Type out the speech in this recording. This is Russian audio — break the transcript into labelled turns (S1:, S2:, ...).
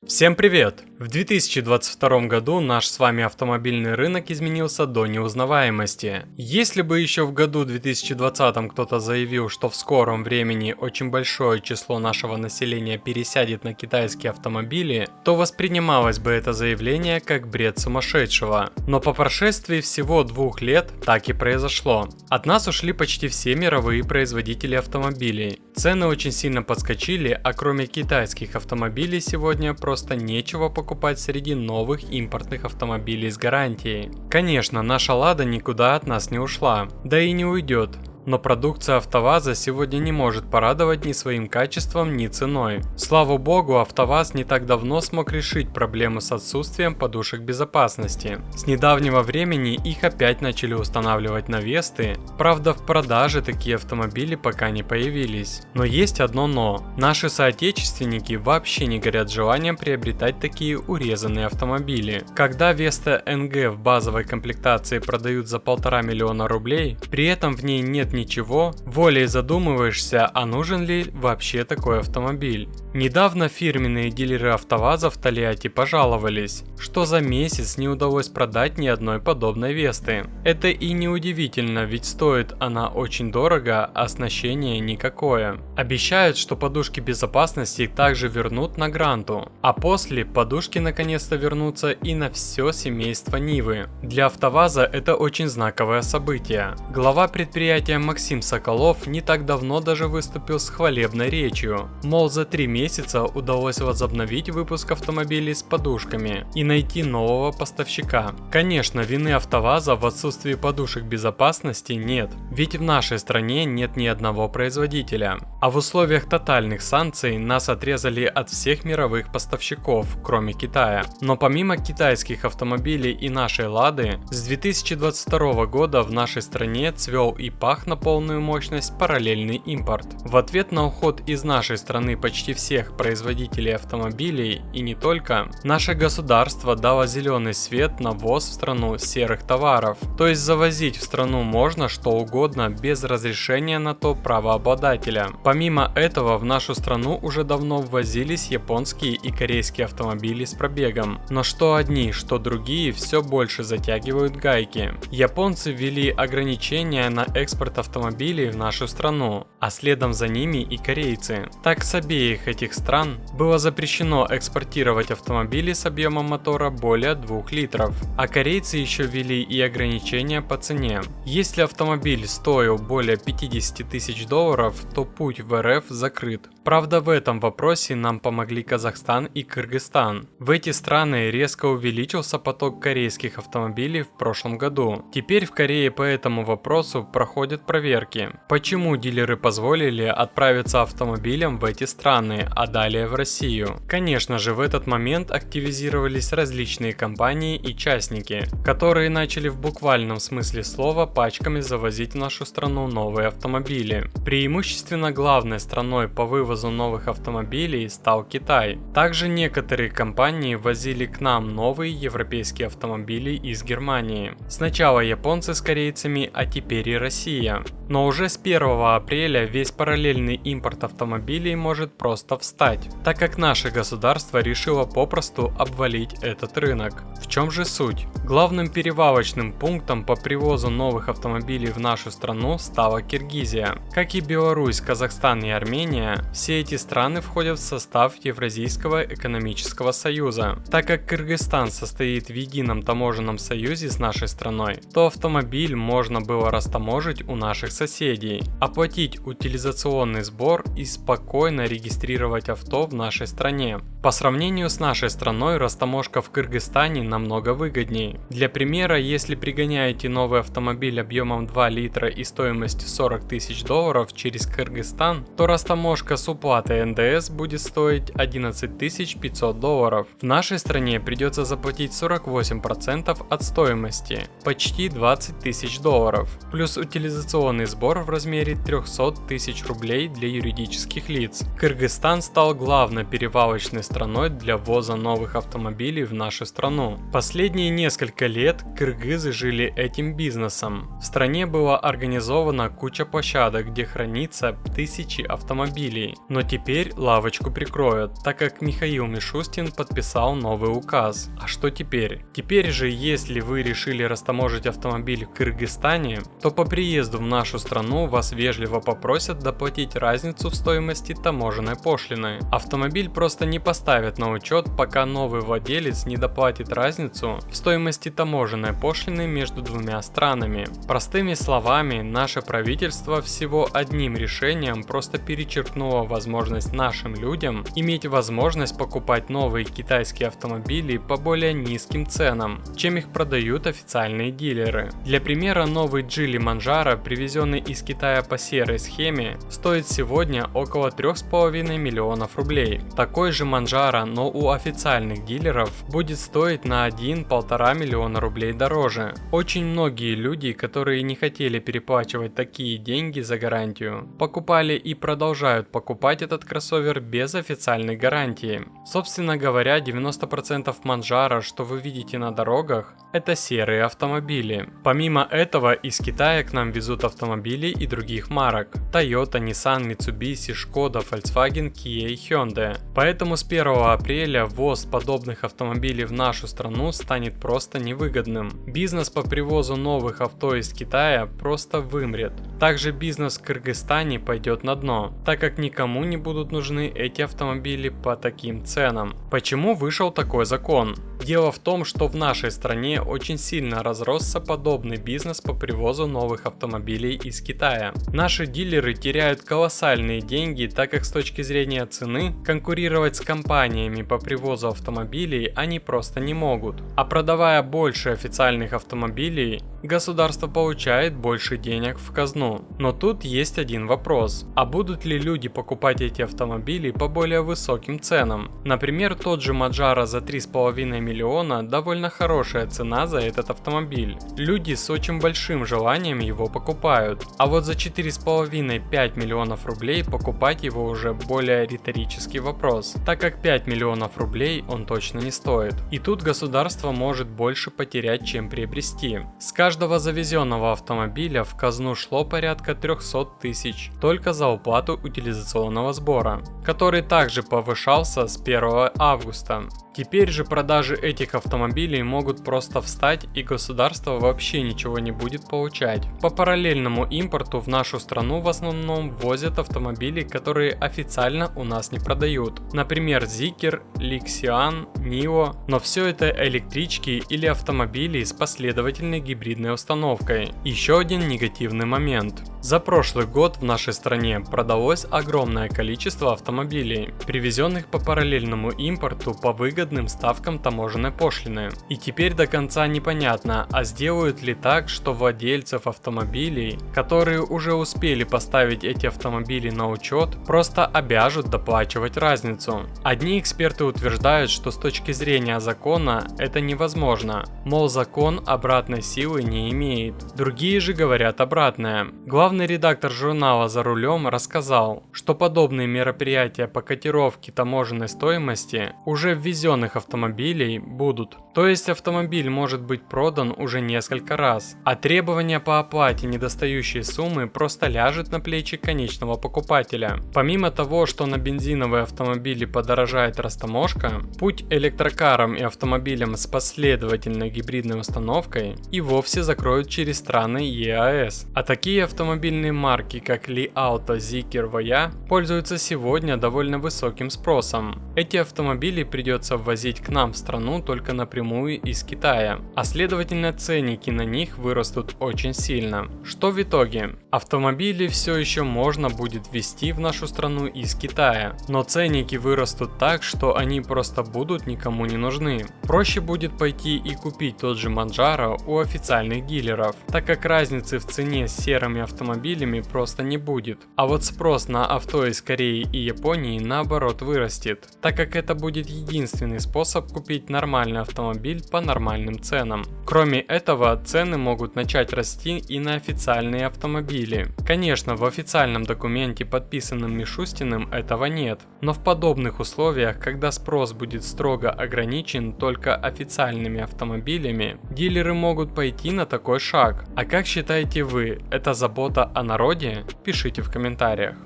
S1: Всем привет! В 2022 году наш с вами автомобильный рынок изменился до неузнаваемости. Если бы еще в году 2020 кто-то заявил, что в скором времени очень большое число нашего населения пересядет на китайские автомобили, то воспринималось бы это заявление как бред сумасшедшего. Но по прошествии всего 2 лет так и произошло. От нас ушли почти все мировые производители автомобилей. Цены очень сильно подскочили, а кроме китайских автомобилей сегодня просто нечего покупать среди новых импортных автомобилей с гарантией. Конечно, наша Лада никуда от нас не ушла, да и не уйдет. Но продукция АвтоВАЗа сегодня не может порадовать ни своим качеством, ни ценой. Слава богу, АвтоВАЗ не так давно смог решить проблему с отсутствием подушек безопасности. С недавнего времени их опять начали устанавливать на Весты, правда в продаже такие автомобили пока не появились. Но есть одно но. Наши соотечественники вообще не горят желанием приобретать такие урезанные автомобили. Когда Веста НГ в базовой комплектации продают за 1,5 миллиона рублей, при этом в ней нет ничего, волей задумываешься, а нужен ли вообще такой автомобиль. Недавно фирменные дилеры АвтоВАЗа в Тольятти пожаловались, что за месяц не удалось продать ни одной подобной Весты. Это и не удивительно, ведь стоит она очень дорого, а оснащение никакое. Обещают, что подушки безопасности также вернут на Гранту, а после подушки наконец-то вернутся и на все семейство Нивы. Для АвтоВАЗа это очень знаковое событие. Глава предприятия Максим Соколов не так давно даже выступил с хвалебной речью, мол, за 3 месяца удалось возобновить выпуск автомобилей с подушками и найти нового поставщика. Конечно, вины АвтоВАЗа в отсутствии подушек безопасности нет, ведь в нашей стране нет ни одного производителя. А в условиях тотальных санкций нас отрезали от всех мировых поставщиков, кроме Китая. Но помимо китайских автомобилей и нашей Лады, с 2022 года в нашей стране цвел и пах на полную мощность параллельный импорт. В ответ на уход из нашей страны почти всех производителей автомобилей и не только, наше государство дало зеленый свет на ввоз в страну серых товаров. То есть завозить в страну можно что угодно без разрешения на то правообладателя. Помимо этого в нашу страну уже давно ввозились японские и корейские автомобили с пробегом. Но что одни, что другие все больше затягивают гайки. Японцы ввели ограничения на экспорт автомобилей в нашу страну, а следом за ними и корейцы. Так с обеих этих стран было запрещено экспортировать автомобили с объемом мотора более 2 литров, а корейцы еще ввели и ограничения по цене. Если автомобиль стоил более 50 тысяч долларов, то путь в РФ закрыт. Правда, в этом вопросе нам помогли Казахстан и Кыргызстан. В эти страны резко увеличился поток корейских автомобилей в прошлом году. Теперь в Корее по этому вопросу проходят проверки. Почему дилеры позволили отправиться автомобилям в эти страны, а далее в Россию? Конечно же, в этот момент активизировались различные компании и частники, которые начали в буквальном смысле слова пачками завозить в нашу страну новые автомобили. Преимущественно главной страной по вывозу новых автомобилей стал Китай. Также некоторые компании возили к нам новые европейские автомобили из Германии. Сначала японцы с корейцами, а теперь и Россия. Но уже с 1 апреля весь параллельный импорт автомобилей может просто встать, так как наше государство решило попросту обвалить этот рынок. В чем же суть? Главным перевалочным пунктом по привозу новых автомобилей в нашу страну стала Киргизия. Как и Беларусь, Казахстан и Армения, все эти страны входят в состав Евразийского экономического союза. Так как Кыргызстан состоит в едином таможенном союзе с нашей страной, то автомобиль можно было растаможить у наших соседей, оплатить утилизационный сбор и спокойно регистрировать авто в нашей стране. По сравнению с нашей страной, растаможка в Кыргызстане намного выгоднее. Для примера, если пригоняете новый автомобиль объемом 2 литра и стоимостью 40 тысяч долларов через Кыргызстан, то растаможка с уплатой НДС будет стоить 11 500 долларов. В нашей стране придется заплатить 48% от стоимости, почти 20 тысяч долларов, плюс утилизационный регистрационный сбор в размере 300 тысяч рублей для юридических лиц. Кыргызстан стал главной перевалочной страной для ввоза новых автомобилей в нашу страну. Последние несколько лет кыргызы жили этим бизнесом. В стране была организована куча площадок, где хранится тысячи автомобилей. Но теперь лавочку прикроют, так как Михаил Мишустин подписал новый указ. А что теперь? Теперь же, если вы решили растаможить автомобиль в Кыргызстане, то по приезду в нашу страну вас вежливо попросят доплатить разницу в стоимости таможенной пошлины. Автомобиль просто не поставят на учет, пока новый владелец не доплатит разницу в стоимости таможенной пошлины между двумя странами. Простыми словами, наше правительство всего одним решением просто перечеркнуло возможность нашим людям иметь возможность покупать новые китайские автомобили по более низким ценам, чем их продают официальные дилеры. Для примера, новый Geely Manjaro, привезенный из Китая по серой схеме, стоит сегодня около 3,5 миллионов рублей. Такой же Manjaro, но у официальных дилеров, будет стоить на 1-1,5 миллиона рублей дороже. Очень многие люди, которые не хотели переплачивать такие деньги за гарантию, покупали и продолжают покупать этот кроссовер без официальной гарантии. Собственно говоря, 90% Manjaro, что вы видите на дорогах, это серые автомобили. Помимо этого, из Китая к нам везут автомобили и других марок: Toyota, Nissan, Mitsubishi, Skoda, Volkswagen, Kia и Hyundai. Поэтому с 1 апреля ввоз подобных автомобилей в нашу страну станет просто невыгодным. Бизнес по привозу новых авто из Китая просто вымрет. Также бизнес в Кыргызстане пойдет на дно, так как никому не будут нужны эти автомобили по таким ценам. Почему вышел такой закон? Дело в том, что в нашей стране очень сильно разросся подобный бизнес по привозу новых автомобилей из Китая. Наши дилеры теряют колоссальные деньги, так как с точки зрения цены конкурировать с компаниями по привозу автомобилей они просто не могут. А продавая больше официальных автомобилей, государство получает больше денег в казну. Но тут есть один вопрос: а будут ли люди покупать эти автомобили по более высоким ценам? Например, тот же Manjaro за 3,5 миллиона довольно хорошая цена за этот автомобиль. Люди с очень большим желанием его покупают. А вот за 4,5-5 миллионов рублей покупать его уже более риторический вопрос, так как 5 миллионов рублей он точно не стоит. И тут государство может больше потерять, чем приобрести. С каждого завезенного автомобиля в казну шло порядка 300 тысяч только за уплату утилизационного сбора, который также повышался с 1 августа. Теперь же продажи этих автомобилей могут просто встать, и государство вообще ничего не будет получать. По параллельному импорту в нашу страну в основном ввозят автомобили, которые официально у нас не продают. Например, Zikr, Lixian, Nio, но все это электрички или автомобили с последовательной гибридной установкой. Еще один негативный момент. За прошлый год в нашей стране продалось огромное количество автомобилей, привезенных по параллельному импорту по выгодным ставкам таможенной пошлины. И теперь до конца непонятно, а сделают ли так, что владельцев автомобилей, которые уже успели поставить эти автомобили на учет, просто обяжут доплачивать разницу. Одни эксперты утверждают, что с точки зрения закона это невозможно, мол, закон обратной силы не имеет. Другие же говорят обратное. Главный редактор журнала «За рулем» рассказал, что подобные мероприятия по котировке таможенной стоимости уже ввезенных автомобилей будут. То есть автомобиль может быть продан уже несколько раз, а требования по оплате недостающей суммы просто ляжет на плечи конечного покупателя. Помимо того, что на бензиновые автомобили подорожает растаможка, путь электрокарам и автомобилям с последовательной гибридной установкой и вовсе закроют через страны ЕАЭС. А такие автомобильные марки, как Li Auto, Zikr, Voya, пользуются сегодня довольно высоким спросом. Эти автомобили придется ввозить к нам в страну только напрямую из Китая, а следовательно ценники на них вырастут очень сильно. Что в итоге? Автомобили все еще можно будет ввезти в нашу страну из Китая, но ценники вырастут так, что они просто будут никому не нужны. Проще будет пойти и купить тот же Manjaro у официальных дилеров, так как разницы в цене с серыми автомобилями автомобилями просто не будет. А вот спрос на авто из Кореи и Японии наоборот вырастет, так как это будет единственный способ купить нормальный автомобиль по нормальным ценам. Кроме этого, цены могут начать расти и на официальные автомобили. Конечно, в официальном документе, подписанном Мишустиным, этого нет, но в подобных условиях, когда спрос будет строго ограничен только официальными автомобилями, дилеры могут пойти на такой шаг. А как считаете вы, это забота о народе? Пишите в комментариях.